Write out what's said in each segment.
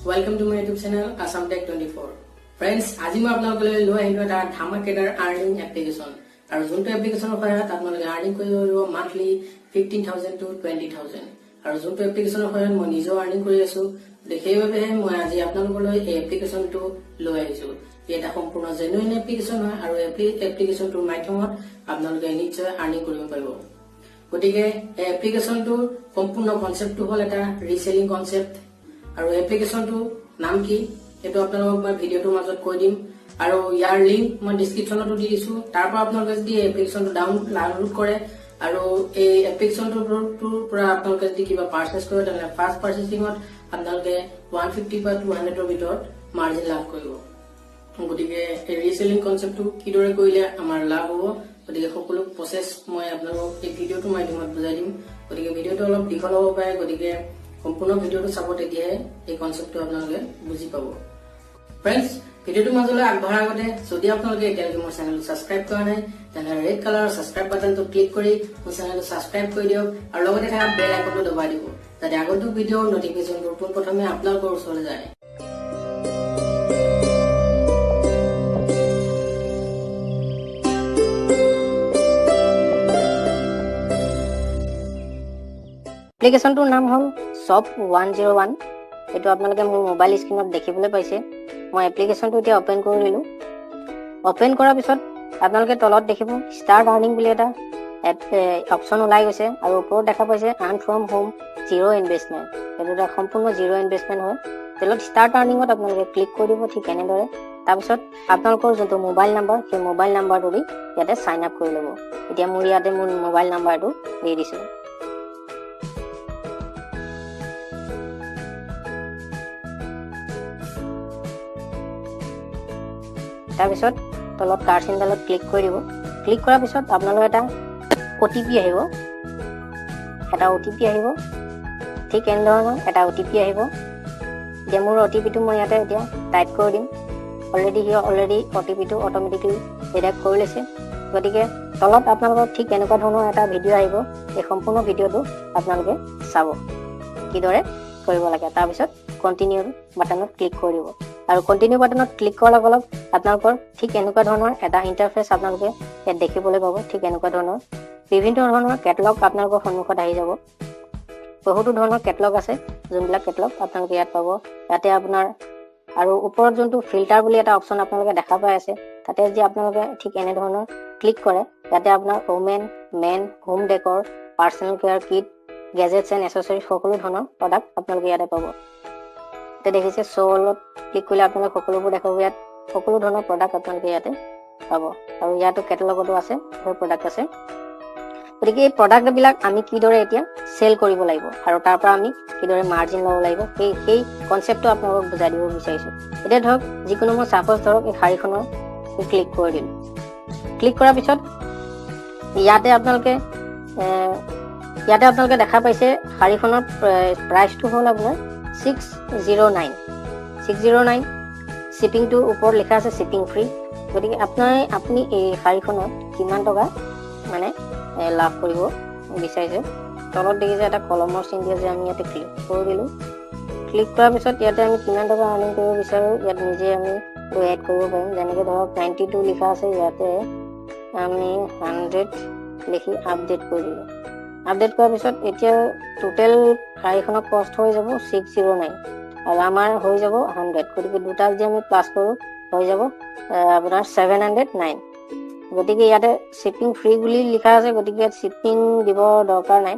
Welcome to my YouTube channel Assam Tech 24. Friends, আজি মই আপোনালোকলৈ লৈ আহিলো এটা ধামাকেদাৰ আৰ্নিং এপ্লিকেশন আৰু যোনটো এপ্লিকেশনৰ পৰা আপোনালোকে আৰ্নিং কৰিব মান্থলি 15000 to 20000 আৰু যোনটো এপ্লিকেশনৰ পৰা মই নিজে আৰ্নিং কৰি আছো সেইবাবে মই আজি আপোনালোকলৈ এই এপ্লিকেশনটো লৈ আহিছো। এটা সম্পূৰ্ণ জেনুইন এপ্লিকেশন হয় আৰু এপ্লিকেশনটোৰ মাধ্যমত আপোনালোকে নিশ্চয় আৰ্নিং কৰিব পাৰিব। গতিকে এই এপ্লিকেশনটোৰ সম্পূৰ্ণ কনসেপ্টটো হ'ল এটা ৰিসেলিং কনসেপ্ট আৰু এপ্লিকেশনটো নাম কি এটো আপোনালোকক মই ভিডিওটোৰ মাজত কৈ দিম আৰু ইয়াৰ লিংক মই ডেসক্ৰিপচনতো দি দিছো। তাৰ পৰা আপোনালোকে যদি এপ্লিকেশনটো ডাউনলোড কৰে আৰু এই এপ্লিকেশনটোৰ পৰা আপোনালোকে যদি কিবা পাৰচেজ কৰে তেনে ফাৰ্স্ট পাৰচেজিংত আপোনালোকে 150 বা 200 ৰ ভিতৰত মাৰ্জিন লাভ কৰিব। গতিকে এই ৰিসেলিং কনসেপ্টটো কিদৰে কৰিলে আমাৰ লাভ হ'ব গতিকে সকলো প্ৰসেস মই আপোনালোকক এই ভিডিওটোৰ মাধ্যমত বুজাই দিম। গতিকে ভিডিওটো অলপ দীঘল হ'ব পাৰে, গতিকে সম্পূৰ্ণ ভিডিওটো চাব তেতিয়াহে এই কনসেপ্টটো আপোনালোকে বুজি পাব। ফ্ৰেন্ডছ, ভিডিওটোৰ মাজলৈ আগবঢ়াৰ আগতে যদি আপোনালোকে এতিয়ালৈকে মোৰ চেনেলটো সাবস্ক্ৰাইব কৰা নাই তেন্তে ৰেড কালাৰৰ সাবস্ক্ৰাইব বাটনটো ক্লিক কৰি মোৰ চেনেলটো সাবস্ক্ৰাইব কৰি দিয়ক আৰু লগতে থকা বেল আইকনটো দবাই দিব যাতে আগন্তুক ভিডিওৰ নটিফিকেশনবোৰ পোনপ্ৰথমে আপোনালোকৰ ওচৰলৈ যায়। এপ্লিকেশনটোৰ নাম হ'ল shope 101। এটো আপোনালোকে মোৰ মোবাইল স্ক্ৰিনত দেখিবলৈ পাইছে। মই এপ্লিকেশনটো এতিয়া ওপেন কৰি দিলো। ওপেন কৰাৰ পিছত আপোনালোকে তলত দেখিব ষ্টাৰ্ট আৰ্নিং বুলি এটা অপচন ওলাই গৈছে আৰু ওপৰত দেখা পাইছে আৰ্ন ফ্ৰম হোম জিৰ' ইনভেষ্টমেণ্ট। এইটো এটা সম্পূৰ্ণ জিৰ' ইনভেষ্টমেণ্ট হয়। তলত ষ্টাৰ্ট আৰ্নিঙত আপোনালোকে ক্লিক কৰি দিব ঠিক এনেদৰে। তাৰপিছত আপোনালোকৰ যোনটো মোবাইল নাম্বাৰ সেই মোবাইল নাম্বাৰটো দি ইয়াতে সাইন আপ কৰি ল'ব। এতিয়া মোৰ ইয়াতে মোৰ মোবাইল নাম্বাৰটো দি দিছো। তাৰপিছত তলত কাৰ্ড চিম্বলত ক্লিক কৰি দিব। ক্লিক কৰাৰ পিছত আপোনালোকৰ এটা OTP আহিব। ঠিক এনেধৰণৰ এটা OTP আহিব। এতিয়া মোৰ OTPটো মই ইয়াতে এতিয়া টাইপ কৰি দিম। অলৰেডি OTPটো অটোমেটিকলি ডিটেক্ট কৰি লৈছে। গতিকে তলত আপোনালোকৰ ঠিক এনেকুৱা ধৰণৰ এটা ভিডিঅ' আহিব। এই সম্পূৰ্ণ ভিডিঅ'টো আপোনালোকে চাব কিদৰে কৰিব লাগে। তাৰপিছত কন্টিনিউ বাটনত ক্লিক কৰি দিব আৰু কন্টিনিউ বাটনত ক্লিক কৰাৰ লগে লগে আপোনালোকৰ ঠিক এনেকুৱা ধৰণৰ এটা ইন্টাৰফেস আপোনালোকে ইয়াত দেখিবলৈ পাব। ঠিক এনেকুৱা ধৰণৰ বিভিন্ন ধৰণৰ কেটালগ আপোনালোকৰ সন্মুখত আহি যাব। বহুতো ধৰণৰ কেটালগ আছে, যোনবিলাক কেটালগ আপোনালোকে ইয়াত পাব। ইয়াতে আপোনাৰ আৰু ওপৰত যোনটো ফিল্টাৰ বুলি এটা অপচন আপোনালোকে দেখা পাই আছে, তাতে যদি আপোনালোকে ঠিক এনে ধৰণৰ ক্লিক কৰে ইয়াতে আপোনাৰ women, men, home decor, personal care kit, gadgets and accessories সকলো ধৰণৰ প্ৰডাক্ট আপোনালোকে ইয়াতে পাব। ইয়াতে দেখিছে শ্ব'লত ক্লিক কৰিলে আপোনালোকে সকলোবোৰ দেখাব। ইয়াত সকলো ধৰণৰ প্ৰডাক্ট আপোনালোকে ইয়াতে পাব আৰু ইয়াতো কেটালগতো আছে সেই প্ৰডাক্ট আছে। গতিকে এই প্ৰডাক্টবিলাক আমি কিদৰে এতিয়া চেল কৰিব লাগিব আৰু তাৰ পৰা আমি কিদৰে মাৰ্জিন ল'ব লাগিব সেই কনসেপ্টটো আপোনালোকক বুজাই দিব বিচাৰিছো। এতিয়া ধৰক যিকোনো মই সাপোজ ধৰক এই শাৰীখনৰ ক্লিক কৰি দিম। ক্লিক কৰাৰ পিছত ইয়াতে আপোনালোকে দেখা পাইছে শাৰীখনৰ প্ৰাইচটো হ'ল আপোনাৰ 609। শিপিংটো ওপৰত লিখা আছে শিপিং ফ্ৰী। গতিকে আপুনি এই শাৰীখনত কিমান টকা মানে লাভ কৰিব বিচাৰিছে তলত দেখিছে এটা কলমৰ চিন দিয়া যে আমি ইয়াতে ক্লিক কৰি দিলো। ক্লিক কৰাৰ পিছত ইয়াতে আমি কিমান টকা আৰ্নিং কৰিব বিচাৰো ইয়াত নিজে আমি এড কৰিব পাৰিম। যেনেকৈ ধৰক 92 লিখা আছে, ইয়াতে আমি 100 লিখি আপডেট কৰি দিলো। আপডেট কৰাৰ পিছত এতিয়া টোটেল শাৰীখনৰ কষ্ট হৈ যাব 609 আৰু আমাৰ হৈ যাব 100। গতিকে দুটা যদি আমি প্লাছ কৰো হৈ যাব আপোনাৰ 709। গতিকে ইয়াতে শিপিং ফ্ৰী বুলি লিখা আছে, গতিকে ইয়াত শিপিং দিব দৰকাৰ নাই।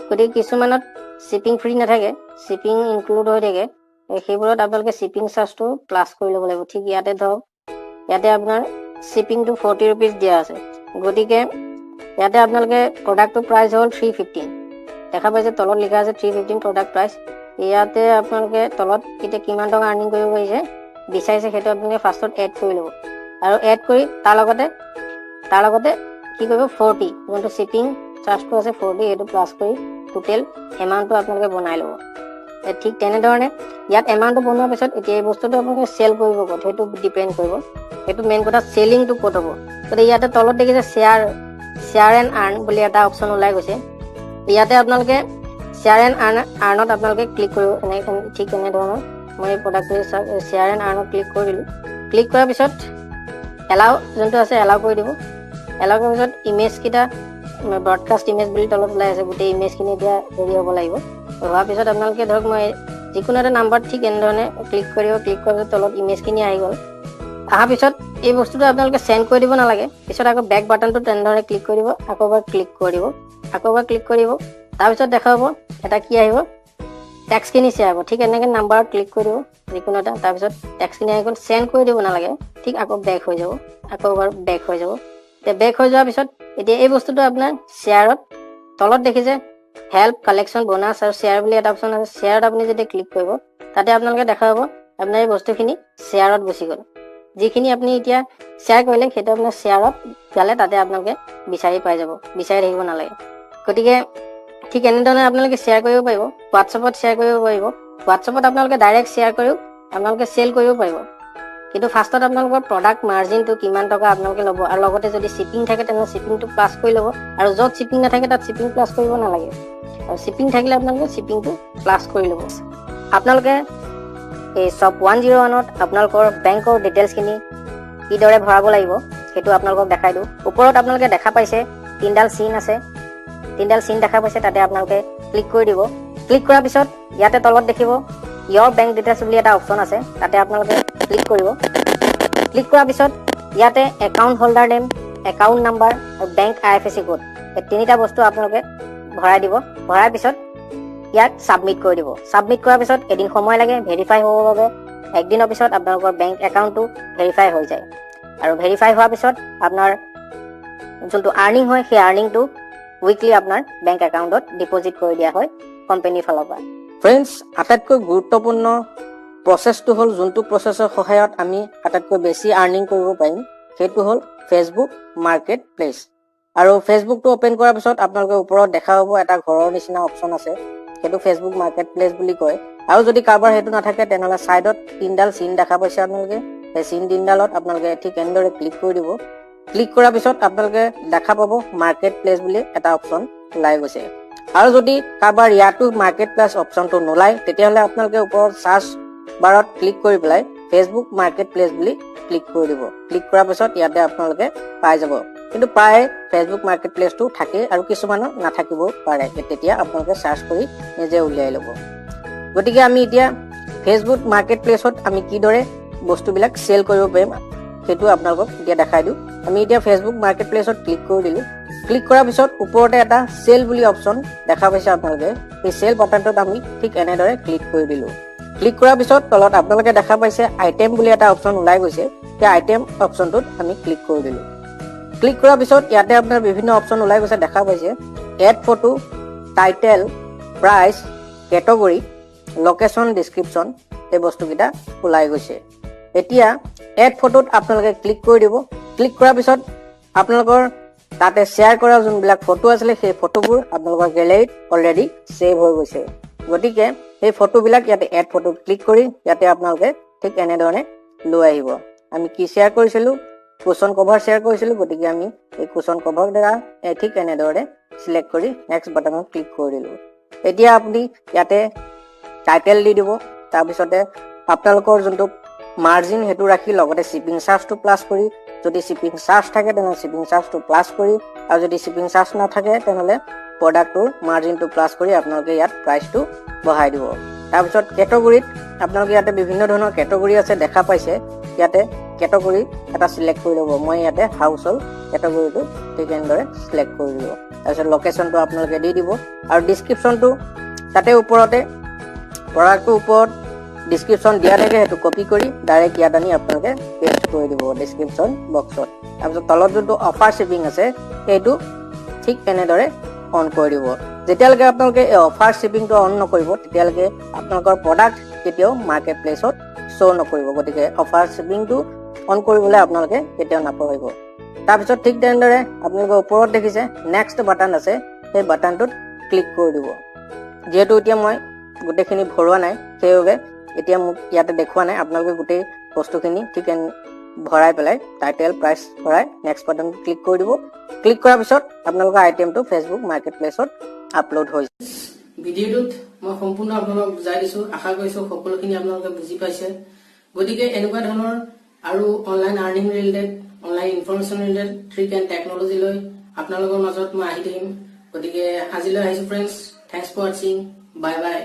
গতিকে কিছুমানত শিপিং ফ্ৰী নাথাকে, শিপিং ইনক্লুড হৈ থাকে, সেইবোৰত আপোনালোকে শিপিং চাৰ্জটো প্লাছ কৰি ল'ব লাগিব। ঠিক ইয়াতে ধৰক ইয়াতে আপোনাৰ শিপিংটো 40 rupees দিয়া আছে। গতিকে ইয়াতে আপোনালোকে প্ৰডাক্টটো প্ৰাইচ হ'ল 315 দেখা পাইছে, তলত লিখা আছে 315 প্ৰডাক্ট প্ৰাইচ। ইয়াতে আপোনালোকে তলত এতিয়া কিমান টকা আৰ্নিং কৰিব বিচাৰিছে সেইটো আপোনালোকে ফাৰ্ষ্টত এড কৰি ল'ব আৰু এড কৰি তাৰ লগতে কি কৰিব 40 যোনটো শিপিং চাৰ্জটো আছে 40 এইটো প্লাছ কৰি টোটেল এমাউণ্টটো আপোনালোকে বনাই ল'ব। ঠিক তেনেধৰণে ইয়াত এমাউণ্টটো বনোৱাৰ পিছত এতিয়া এই বস্তুটো আপোনালোকে চেল কৰিব ক'ত সেইটো ডিপেণ্ড কৰিব। সেইটো মেইন কথা চেলিংটো ক'ত হ'ব। গতিকে ইয়াতে তলত দেখিছে শ্বেয়াৰ এণ্ড আৰ্ন বুলি এটা অপচন ওলাই গৈছে। ইয়াতে আপোনালোকে শ্বেয়াৰ এণ্ড আৰ্ণত আপোনালোকে ক্লিক কৰিব। ঠিক এনেধৰণৰ মই প্ৰডাক্টটো শ্বেয়াৰ এণ্ড আৰ্ণত ক্লিক কৰি দিলোঁ। ক্লিক কৰাৰ পিছত এলাউ যোনটো আছে এলাউ কৰি দিব। এলাউ কৰাৰ পিছত ইমেজকেইটা ব্ৰডকাষ্ট ইমেজ বুলি তলত ওলাই আছে, গোটেই ইমেজখিনি এতিয়া হেৰি হ'ব লাগিব। হোৱাৰ পিছত আপোনালোকে ধৰক মই যিকোনো এটা নাম্বাৰ ঠিক এনেধৰণে ক্লিক কৰিব। ক্লিক কৰাৰ পিছত তলত ইমেজখিনি আহি গ'ল। অহাৰ পিছত এই বস্তুটো আপোনালোকে চেণ্ড কৰি দিব নালাগে। পিছত আকৌ বেক বাটনটো তেনেধৰণে ক্লিক কৰি দিব, আকৌ এবাৰ ক্লিক কৰি দিব, আকৌ এবাৰ ক্লিক কৰি দিব। তাৰপিছত দেখা হ'ব এটা কি আহিব, টেক্সটখিনি শ্বেয়াৰ হ'ব। ঠিক এনেকৈ নাম্বাৰত ক্লিক কৰি দিব যিকোনো এটা, তাৰপিছত টেক্সটখিনি আহি গ'ল। চেণ্ড কৰি দিব নালাগে, ঠিক আকৌ বেক হৈ যাব, আকৌ এবাৰ বেক হৈ যাব। এতিয়া বেক হৈ যোৱাৰ পিছত এতিয়া এই বস্তুটো আপোনাৰ শ্বেয়াৰত তলত দেখিছে হেল্প, কালেকশ্যন, বনাছ আৰু শ্বেয়াৰ বুলি এটা অপশ্যন আছে। শ্বেয়াৰত আপুনি যেতিয়া ক্লিক কৰিব তাতে আপোনালোকে দেখা পাব আপোনাৰ এই বস্তুখিনি শ্বেয়াৰত গুচি গ'ল। যিখিনি আপুনি এতিয়া শ্বেয়াৰ কৰিলে সেইটো আপোনাৰ শ্বেয়াৰত গালে তাতে আপোনালোকে বিচাৰি পাই যাব, বিচাৰি থাকিব নালাগে। গতিকে ঠিক এনেধৰণে আপোনালোকে শ্বেয়াৰ কৰিব পাৰিব। হোৱাটছএপত শ্বেয়াৰ কৰিব পাৰিব। হোৱাটছএপত আপোনালোকে ডাইৰেক্ট শ্বেয়াৰ কৰিও আপোনালোকে চেল কৰিব পাৰিব। কিন্তু ফাৰ্ষ্টত আপোনালোকৰ প্ৰডাক্ট মাৰ্জিনটো কিমান টকা আপোনালোকে ল'ব, আৰু লগতে যদি শ্বিপিং থাকে তেনেহ'লে শ্বিপিংটো প্লাছ কৰি ল'ব, আৰু য'ত শ্বিপিং নাথাকে তাত শ্বিপিং প্লাছ কৰিব নালাগে। আৰু শ্বিপিং থাকিলে আপোনালোকে শ্বিপিংটো প্লাছ কৰি ল'ব। আপোনালোকে এই শ্বপ 101ত আপোনালোকৰ বেংকৰ ডিটেইলছখিনি কিদৰে ভৰাব লাগিব সেইটো আপোনালোকক দেখাই দিওঁ। ওপৰত আপোনালোকে দেখা পাইছে তিনিডাল চিন আছে, তিনিডাল চিন দেখা পাইছে, তাতে আপোনালোকে ক্লিক কৰি দিব। ক্লিক কৰাৰ পিছত ইয়াতে তলত দেখিব ইয়ৰ বেংক ডিটেইলছ বুলি এটা অপশ্যন আছে, তাতে আপোনালোকে ক্লিক কৰিব। ক্লিক কৰাৰ পিছত ইয়াতে account holder name, account number আৰু বেংক IFSC কোড, এই তিনিটা বস্তু আপোনালোকে ভৰাই দিব। ভৰাৰ পিছত ইয়াত ছাবমিট কৰি দিব। ছাবমিট কৰাৰ পিছত এদিন সময় লাগে ভেৰিফাই হ'বৰ বাবে। একদিনৰ পিছত আপোনালোকৰ বেংক একাউণ্টটো ভেৰিফাই হৈ যায়, আৰু ভেৰিফাই হোৱাৰ পিছত আপোনাৰ যোনটো আৰ্নিং হয় সেই আৰ্নিংটো উইকলি আপোনাৰ বেংক একাউণ্টত ডিপজিট কৰি দিয়া হয় কোম্পানীৰ ফালৰ পৰা। ফ্ৰেণ্ডছ, আটাইতকৈ গুৰুত্বপূৰ্ণ প্ৰচেছটো হ'ল যোনটো প্ৰচেছৰ সহায়ত আমি আটাইতকৈ বেছি আৰ্নিং কৰিব পাৰিম, সেইটো হ'ল ফেচবুক মাৰ্কেট প্লেচ। আৰু ফেচবুকটো অ'পেন কৰাৰ পিছত আপোনালোকে ওপৰত দেখা পাব এটা ঘৰৰ নিচিনা অপশ্যন আছে, সেইটো ফেচবুক মাৰ্কেট প্লেচ বুলি কয়। আৰু যদি কাৰোবাৰ সেইটো নাথাকে তেনেহ'লে ছাইডত তিনিডাল চিন দেখা পাইছে আপোনালোকে, সেই চিন তিনিডালত আপোনালোকে ঠিক এনেদৰে ক্লিক কৰি দিব। ক্লিক কৰাৰ পিছত আপোনালোকে দেখা পাব মাৰ্কেট প্লেচ বুলি এটা অপশ্যন ওলাই গৈছে। আৰু যদি কাৰোবাৰ ইয়াতো মাৰ্কেট প্লেচ অপশ্যনটো নোলায় তেতিয়াহ'লে আপোনালোকে ওপৰত চাৰ্চ বাৰত ক্লিক কৰি পেলাই ফেচবুক মাৰ্কেট প্লেচ বুলি ক্লিক কৰি দিব। ক্লিক কৰাৰ পিছত ইয়াতে আপোনালোকে পাই যাব। কিন্তু প্ৰায় ফেচবুক মাৰ্কেট প্লেচটো থাকে আৰু কিছুমানৰ নাথাকিবও পাৰে, তেতিয়া আপোনালোকে চাৰ্চ কৰি নিজে উলিয়াই ল'ব। গতিকে আমি এতিয়া ফেচবুক মাৰ্কেট প্লেচত আমি কিদৰে বস্তুবিলাক চেল কৰিব পাৰিম সেইটো আপোনালোকক এতিয়া দেখাই দিওঁ। আমি এতিয়া ফেচবুক মাৰ্কেট প্লেচত ক্লিক কৰি দিলোঁ। ক্লিক কৰাৰ পিছত ওপৰতে এটা চেল বুলি অপশ্যন দেখা পাইছে আপোনালোকে, সেই চেল বাটনটোত আমি ঠিক এনেদৰে ক্লিক কৰি দিলোঁ। ক্লিক কৰাৰ পিছত তলত আপোনালোকে দেখা পাইছে আইটেম বুলি এটা অপশ্যন ওলাই গৈছে, সেই আইটেম অপশ্যনটোত আমি ক্লিক কৰি দিলোঁ। ক্লিক কৰাৰ পিছত ইয়াতে আপোনাৰ বিভিন্ন অপশ্যন ওলাই গৈছে দেখা পাইছে, add photo, title, price, category, location, description, এই বস্তুকেইটা ওলাই গৈছে। এতিয়া এড ফটোত আপোনালোকে ক্লিক কৰি দিব। ক্লিক কৰাৰ পিছত আপোনালোকৰ তাতে শ্বেয়াৰ কৰা যোনবিলাক ফটো আছিলে সেই ফটোবোৰ আপোনালোকৰ গেলেৰীত অলৰেডি ছেভ হৈ গৈছে। গতিকে সেই ফটোবিলাক ইয়াতে এড ফটোত ক্লিক কৰি ইয়াতে আপোনালোকে ঠিক এনেধৰণে লৈ আহিব। আমি কি শ্বেয়াৰ কৰিছিলোঁ, কুশ্বন কভাৰ শ্বেয়াৰ কৰিছিলোঁ, গতিকে আমি এই কুশ্বন কভাৰ দ্বাৰা ঠিক এনেদৰে চিলেক্ট কৰি নেক্সট বাটনত ক্লিক কৰি দিলোঁ। এতিয়া আপুনি ইয়াতে টাইটেল দি দিব, তাৰপিছতে আপোনালোকৰ যোনটো মাৰ্জিন সেইটো ৰাখি লগতে শ্বিপিং চাৰ্জটো প্লাছ কৰি, যদি শ্বিপিং চাৰ্জ থাকে তেনেহ'লে শ্বিপিং চাৰ্জটো প্লাছ কৰি, আৰু যদি শ্বিপিং চাৰ্জ নাথাকে তেনেহ'লে প্ৰডাক্টটোৰ মাৰ্জিনটো প্লাছ কৰি আপোনালোকে ইয়াত প্ৰাইচটো বঢ়াই দিব। তাৰপিছত কেটেগৰীত আপোনালোকে ইয়াতে বিভিন্ন ধৰণৰ কেটেগৰী আছে দেখা পাইছে, ইয়াতে কেটেগৰী এটা চিলেক্ট কৰি ল'ব। মই ইয়াতে হাউচ হোল্ড কেটেগৰীটো ঠিক এনেদৰে চিলেক্ট কৰি দিব। তাৰপিছত লোকেশ্যনটো আপোনালোকে দি দিব, আৰু ডিছক্ৰিপশ্যনটো তাতে ওপৰতে প্ৰডাক্টটোৰ ওপৰত ডিছক্ৰিপশ্যন দিয়া থাকে, সেইটো কপি কৰি ডাইৰেক্ট ইয়াত আনি আপোনালোকে পেষ্ট কৰি দিব ডিছক্ৰিপশ্যন বক্সত। তাৰপিছত তলত যোনটো অফাৰ শ্বিপিং আছে সেইটো ঠিক এনেদৰে অন কৰি দিব। যেতিয়ালৈকে আপোনালোকে এই অফাৰ শ্বিপিংটো অন নকৰিব তেতিয়ালৈকে আপোনালোকৰ প্ৰডাক্ট কেতিয়াও মাৰ্কেট প্লেচত শ্ব' নকৰিব। গতিকে অফাৰ শ্বিপিংটো অন কৰিবলৈ আপোনালোকে কেতিয়াও নাপাহৰিব। তাৰপিছত ঠিক তেনেদৰে আপোনালোকে ওপৰত দেখিছে নেক্সট বাটন আছে, সেই বাটনটোত ক্লিক কৰি দিব। যিহেতু এতিয়া মই গোটেইখিনি ভৰোৱা নাই সেইবাবে এতিয়া মোক ইয়াতে দেখুওৱা নাই, আপোনালোকে গোটেই বস্তুখিনি ঠিক ভৰাই পেলাই টাইটেল প্ৰাইচ ভৰাই নেক্সট বাটন ক্লিক কৰি দিব। ক্লিক কৰাৰ পিছত আপোনালোকৰ আইটেমটো ফেচবুক মাৰ্কেট প্লেচত আপলোড হৈ যায়। ভিডিঅ'টোত মই সম্পূৰ্ণ আপোনালোকক বুজাই দিছো আশা কৰিছো সকলোখিনি আপোনালোকে বুজি পাইছে গতিকে এনেকুৱা ধৰণৰ আৰু online earning related online information related trick and technology লৈ আপোনালোকৰ মাজত মই আহি থাকিম গতিকে আজিলৈ আহিছো friends thanks for watching bye by